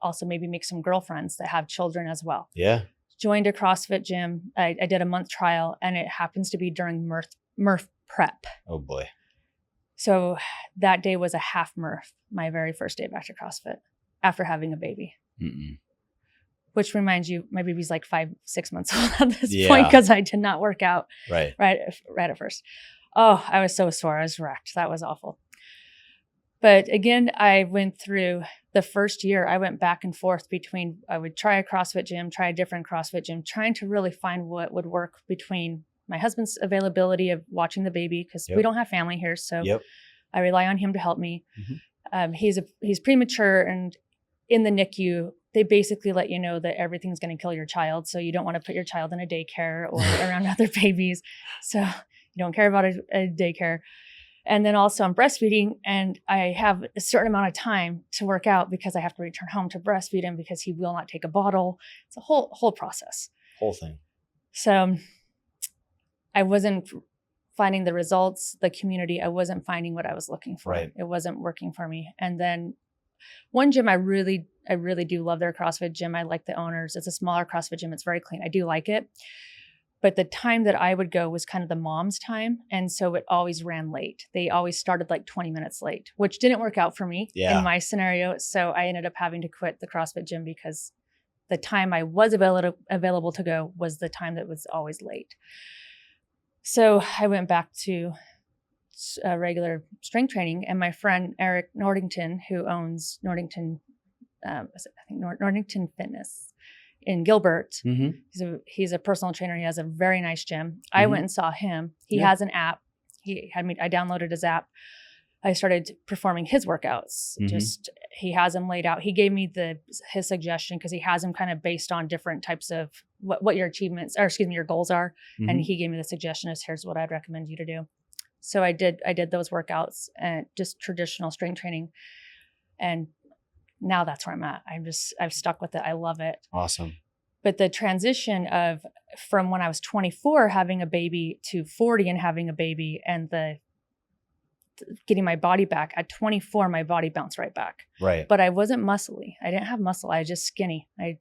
also maybe make some girlfriends that have children as well. Yeah. Joined a CrossFit gym. I did a month trial, and it happens to be during Murph prep. Oh boy. So that day was a half Murph, my very first day back to CrossFit after having a baby. Mm-mm. Which reminds you, my baby's like 5-6 months old at this point, because I did not work out right at first. Oh, I was so sore. I was wrecked. That was awful. But again, I went through the first year, I went back and forth between, I would try a CrossFit gym, try a different CrossFit gym, trying to really find what would work between my husband's availability of watching the baby, because we don't have family here. So I rely on him to help me. Mm-hmm. He's premature, and in the NICU, they basically let you know that everything's going to kill your child. So you don't want to put your child in a daycare or around other babies. So you don't care about a daycare. And then also I'm breastfeeding, and I have a certain amount of time to work out because I have to return home to breastfeed him because he will not take a bottle. It's a whole process. Whole thing. So I wasn't finding the results, the community. I wasn't finding what I was looking for. Right. It wasn't working for me. And then one gym I really do love, their CrossFit gym. I like the owners. It's a smaller CrossFit gym. It's very clean. I do like it. But the time that I would go was kind of the mom's time. And so it always ran late. They always started like 20 minutes late, which didn't work out for me in my scenario. So I ended up having to quit the CrossFit gym because the time I was available to go was the time that was always late. So I went back to regular strength training, and my friend Eric Nordington, who owns Nordington Fitness in Gilbert, he's a personal trainer. He has a very nice gym. I went and saw him. He has an app. I downloaded his app. I started performing his workouts. He has them laid out. He gave me his suggestion because he has them kind of based on different types of what your achievements, or your goals are. And he gave me the suggestion as here's what I'd recommend you to do. So I did those workouts and just traditional strength training. And now that's where I'm at. I've stuck with it. I love it. Awesome. But the transition from when I was 24 having a baby to 40 and having a baby, and getting my body back at 24, my body bounced right back. Right. But I wasn't muscly. I didn't have muscle. I was just skinny. I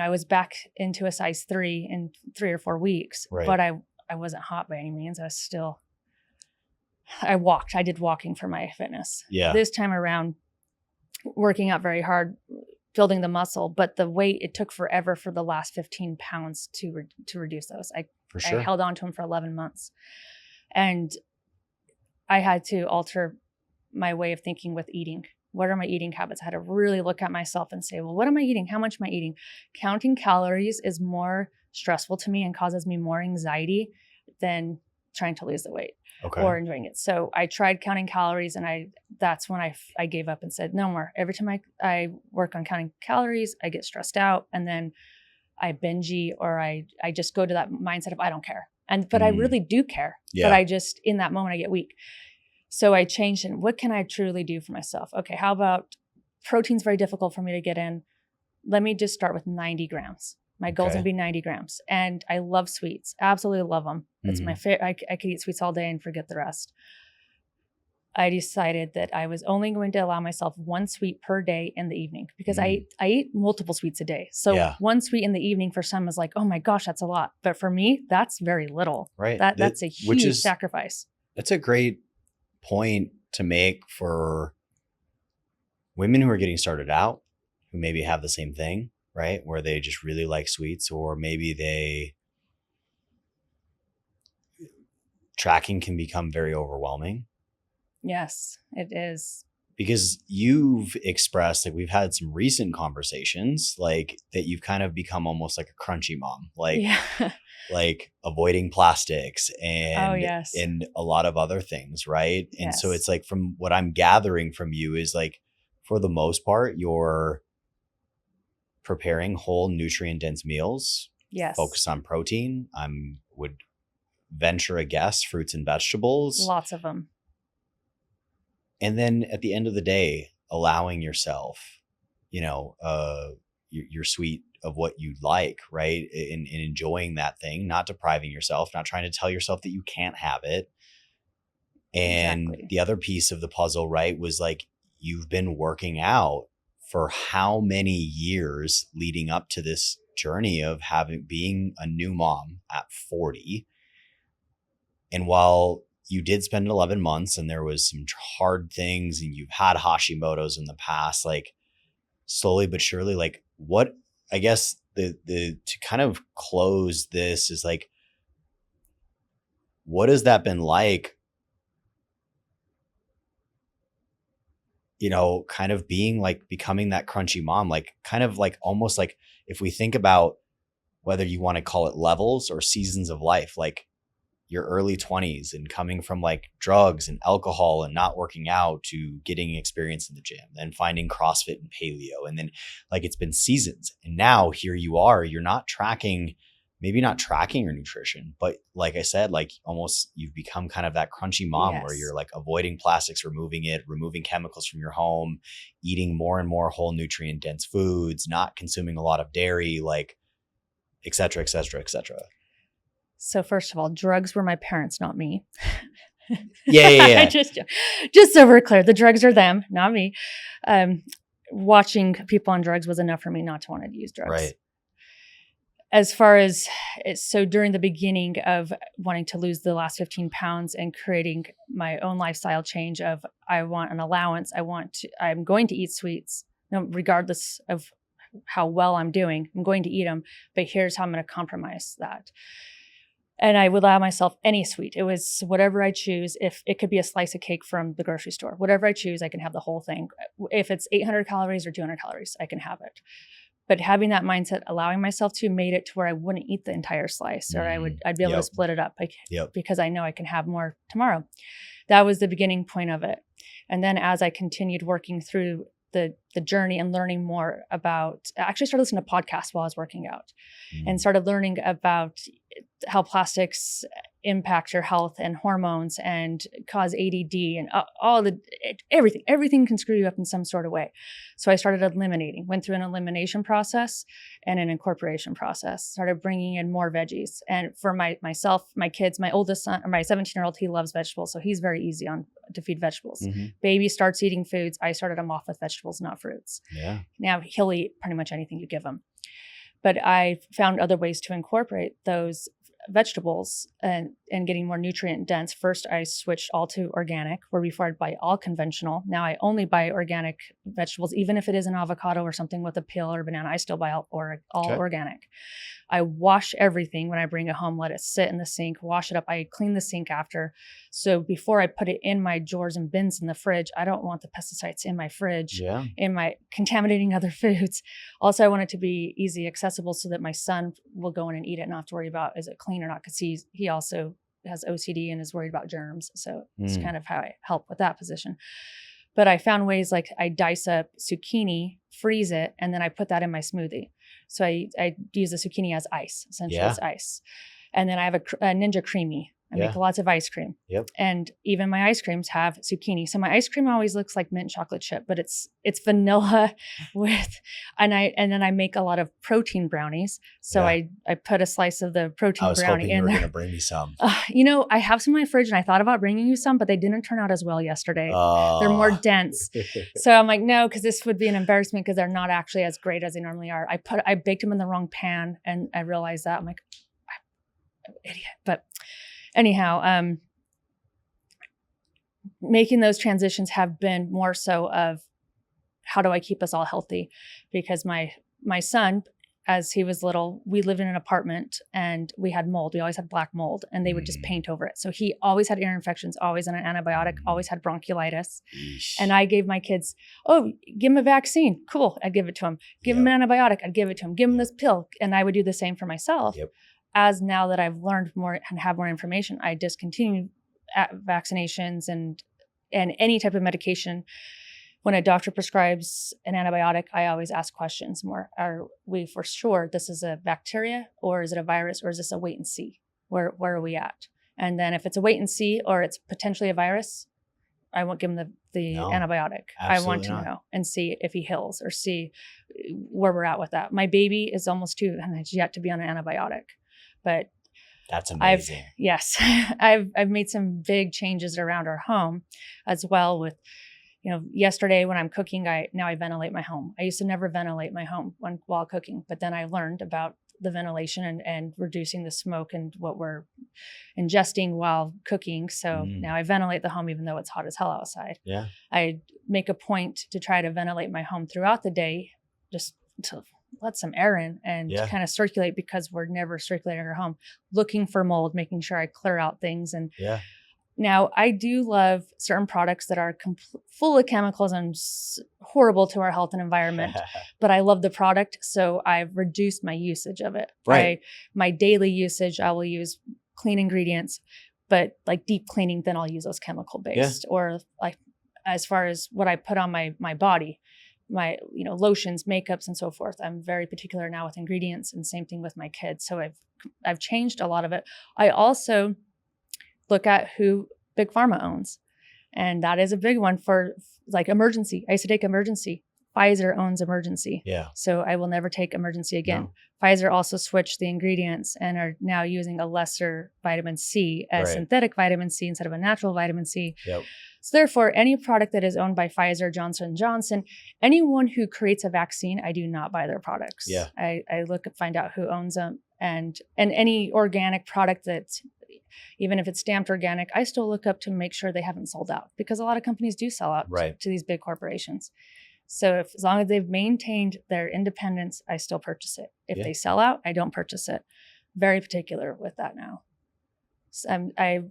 was back into a size 3 in 3 or 4 weeks, but I wasn't hot by any means. I walked. I did walking for my fitness. Yeah. This time around, working out very hard, building the muscle, but the weight, it took forever for the last 15 pounds to reduce those. I held on to them for 11 months. And I had to alter my way of thinking with eating. What are my eating habits? I had to really look at myself and say, well, what am I eating? How much am I eating? Counting calories is more stressful to me and causes me more anxiety than trying to lose the weight or enjoying it. So I tried counting calories, and that's when I gave up and said, no more. Every time I work on counting calories, I get stressed out, and then I binge eat, or I just go to that mindset of I don't care. But I really do care. Yeah. But I just, in that moment, I get weak. So I changed, and what can I truly do for myself? Okay, how about protein's very difficult for me to get in. Let me just start with 90 grams. My goal's gonna be 90 grams. And I love sweets. Absolutely love them. It's my favorite. I could eat sweets all day and forget the rest. I decided that I was only going to allow myself one sweet per day in the evening because I eat multiple sweets a day. So one sweet in the evening for some is like, oh my gosh, that's a lot. But for me, that's very little. Right. That's a huge sacrifice. That's a great point to make for women who are getting started out, who maybe have the same thing, right? Where they just really like sweets, or maybe tracking can become very overwhelming. Yes, it is. Because you've expressed, like, we've had some recent conversations, like, that you've kind of become almost like a crunchy mom, like, like avoiding plastics and a lot of other things, right? And so it's like, from what I'm gathering from you is like, for the most part, you're preparing whole nutrient dense meals. Yes. Focused on protein. Would venture a guess, fruits and vegetables. Lots of them. And then at the end of the day, allowing yourself, your sweet of what you like, right? And enjoying that thing, not depriving yourself, not trying to tell yourself that you can't have it. And the other piece of the puzzle, right, was like, you've been working out for how many years leading up to this journey of being a new mom at 40. And while you did spend 11 months and there was some hard things and you've had Hashimoto's in the past, like, slowly but surely, like, what, I guess the to kind of close this is like, what has that been like, kind of being like, becoming that crunchy mom, like, kind of like, almost like, if we think about whether you want to call it levels or seasons of life, like your early 20s and coming from like drugs and alcohol and not working out to getting experience in the gym, then finding CrossFit and paleo. And then, like, it's been seasons. And now here you are, you're maybe not tracking your nutrition, but like I said, like, almost you've become kind of that crunchy mom where you're like avoiding plastics, removing chemicals from your home, eating more and more whole nutrient dense foods, not consuming a lot of dairy, like, et cetera, et cetera, et cetera. So first of all, drugs were my parents, not me. Yeah. just so we're clear, the drugs are them, not me. Watching people on drugs was enough for me not to want to use drugs. Right. As far as, so during the beginning of wanting to lose the last 15 pounds and creating my own lifestyle change of, I want an allowance. I'm going to eat sweets, regardless of how well I'm doing, I'm going to eat them, but here's how I'm going to compromise that. And I would allow myself any sweet. It was whatever I choose. If it could be a slice of cake from the grocery store, whatever I choose, I can have the whole thing. If it's 800 calories or 200 calories, I can have it. But having that mindset, allowing myself to, made it to where I wouldn't eat the entire slice, or I'd be able to split it up because I know I can have more tomorrow. That was the beginning point of it. And then as I continued working through the journey and learning more about, I actually started listening to podcasts while I was working out and started learning about how plastics impact your health and hormones and cause ADD and everything can screw you up in some sort of way. So I started eliminating, went through an elimination process and an incorporation process, started bringing in more veggies. And for myself, my kids, my oldest son, or my 17-year-old, he loves vegetables. So he's very easy to feed vegetables. Baby starts eating foods. I started him off with vegetables, not fruits. Yeah. Now he'll eat pretty much anything you give him. But I found other ways to incorporate those vegetables and getting more nutrient dense. First, I switched all to organic, where before I'd buy all conventional. Now I only buy organic vegetables, even if it is an avocado or something with a peel or banana, I still buy all organic. I wash everything when I bring it home, let it sit in the sink, wash it up. I clean the sink after. So before I put it in my drawers and bins in the fridge, I don't want the pesticides in my fridge, in my contaminating other foods. Also, I want it to be easy accessible so that my son will go in and eat it and not have to worry about, is it clean or not? Because he also has OCD and is worried about germs. So it's kind of how I help with that position. But I found ways, like I dice up zucchini, freeze it, and then I put that in my smoothie. So I use the zucchini as ice, essentially as ice. And then I have a Ninja Creamy I make lots of ice cream. And even my ice creams have zucchini. So my ice cream always looks like mint chocolate chip, but it's vanilla with, and then I make a lot of protein brownies. So I put a slice of the protein brownie in there. I was hoping you were going to bring me some. I have some in my fridge and I thought about bringing you some, but they didn't turn out as well yesterday. They're more dense. So I'm like, no, because this would be an embarrassment because they're not actually as great as they normally are. I baked them in the wrong pan and I realized that. I'm like, I'm an idiot. But anyhow, making those transitions have been more so of how do I keep us all healthy? Because my son, as he was little, we lived in an apartment and we had mold. We always had black mold and they would just paint over it. So he always had ear infections, always on an antibiotic, always had bronchiolitis. Yeesh. And I gave my kids, give him a vaccine. Cool. I'd give it to him. Give him an antibiotic. I'd give it to him. Give him this pill. And I would do the same for myself. As now that I've learned more and have more information, I discontinued vaccinations and any type of medication. When a doctor prescribes an antibiotic, I always ask questions more. Are we for sure this is a bacteria or is it a virus or is this a wait and see? Where are we at? And then if it's a wait and see or it's potentially a virus, I won't give him the antibiotic. I want to know and see if he heals or see where we're at with that. My baby is almost 2 and has yet to be on an antibiotic. But that's amazing. I've made some big changes around our home as well with, yesterday when I'm cooking, now I ventilate my home. I used to never ventilate my home while cooking, but then I learned about the ventilation and reducing the smoke and what we're ingesting while cooking. So now I ventilate the home even though it's hot as hell outside. I make a point to try to ventilate my home throughout the day just to let some air in and kind of circulate because we're never circulating our home, looking for mold, making sure I clear out things. And now I do love certain products that are full of chemicals and horrible to our health and environment, but I love the product. So I've reduced my usage of it. My daily usage, I will use clean ingredients, but like deep cleaning, then I'll use those chemical based or like as far as what I put on my body. My, lotions, makeups, and so forth. I'm very particular now with ingredients and same thing with my kids. So I've changed a lot of it. I also look at who Big Pharma owns. And that is a big one for like emergency. I used to take emergency. Pfizer owns emergency. So I will never take emergency again. Pfizer also switched the ingredients and are now using a lesser vitamin C as synthetic vitamin C instead of a natural vitamin C. So therefore, any product that is owned by Pfizer, Johnson & Johnson, anyone who creates a vaccine, I do not buy their products. I look and find out who owns them. And any organic product that's, even if it's stamped organic, I still look up to make sure they haven't sold out because a lot of companies do sell out to these big corporations. So as long as they've maintained their independence, I still purchase it. If they sell out, I don't purchase it. Very particular with that now. So I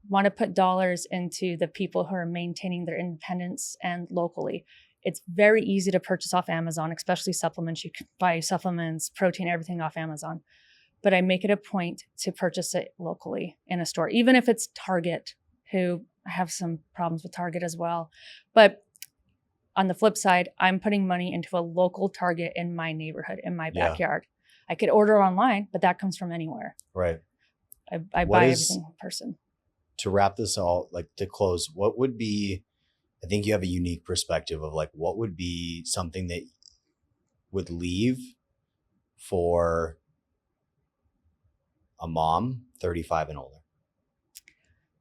want to put dollars into the people who are maintaining their independence and locally. It's very easy to purchase off Amazon, especially supplements. You can buy supplements, protein, everything off Amazon. But I make it a point to purchase it locally in a store, even if it's Target, who I have some problems with Target as well. But on the flip side, I'm putting money into a local Target in my neighborhood, in my backyard. I could order online, but that comes from anywhere. I buy everything in person. To wrap this all, like to close, what would be, I think you have a unique perspective of like, what would be something that would leave for a mom 35 and older?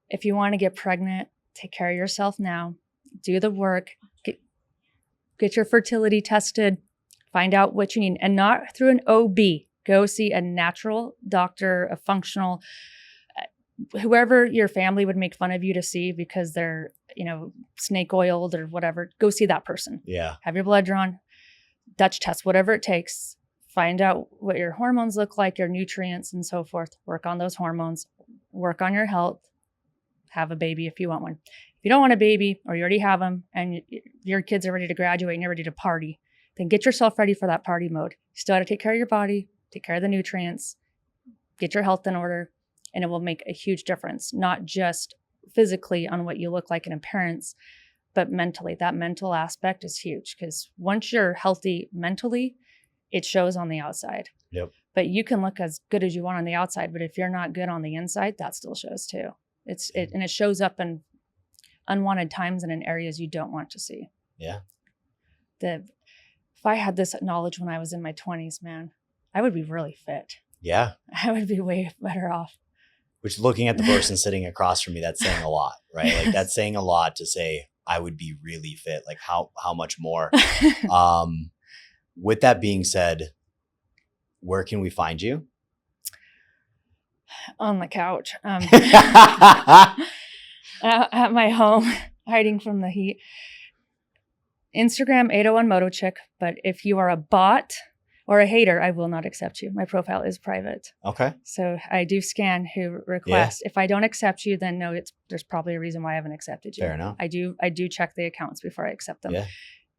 If you want to get pregnant, take care of yourself now, do the work, get your fertility tested, find out what you need, and not through an OB. Go see a natural doctor, a functional, whoever your family would make fun of you to see because they're, snake oiled or whatever. Go see that person. Have your blood drawn, Dutch test, whatever it takes. Find out what your hormones look like, your nutrients and so forth. Work on those hormones, work on your health, have a baby if you want one. If you don't want a baby or you already have them and your kids are ready to graduate and you're ready to party, then get yourself ready for that party mode. You still got to take care of your body, take care of the nutrients, get your health in order, and it will make a huge difference, not just physically on what you look like in appearance, but mentally. That mental aspect is huge because once you're healthy mentally, it shows on the outside. Yep. But you can look as good as you want on the outside, but if you're not good on the inside, that still shows too. And it shows up in unwanted times and in areas you don't want to see. Yeah. If I had this knowledge when I was in my 20s, man, I would be really fit. Yeah. I would be way better off. Which, looking at the person sitting across from me, that's saying a lot, right? Like, that's saying a lot to say, I would be really fit. Like, how much more? With that being said, where can we find you? On the couch. At my home, hiding from the heat. Instagram 801 Moto Chick, but if you are a bot or a hater, I will not accept you. My profile is private. Okay. So I do scan who requests. Yeah. If I don't accept you, then no, there's probably a reason why I haven't accepted you. Fair enough. I do check the accounts before I accept them. Yeah.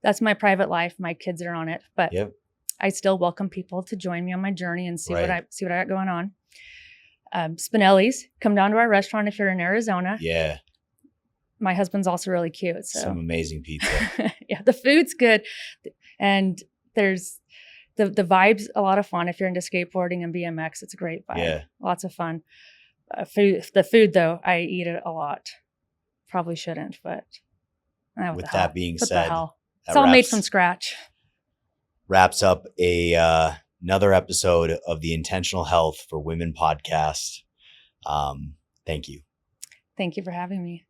That's my private life. My kids are on it, but yep. I still welcome people to join me on my journey and see what I got going on. Spinelli's, come down to our restaurant if you're in Arizona. Yeah. My husband's also really cute. So. Some amazing pizza. Yeah, the food's good. And there's the vibe's a lot of fun. If you're into skateboarding and BMX, it's a great vibe. Yeah. Lots of fun. The food, though, I eat it a lot. Probably shouldn't, but with that being said, it's all made from scratch. Wraps up another episode of the Intentional Health for Women podcast. Thank you. Thank you for having me.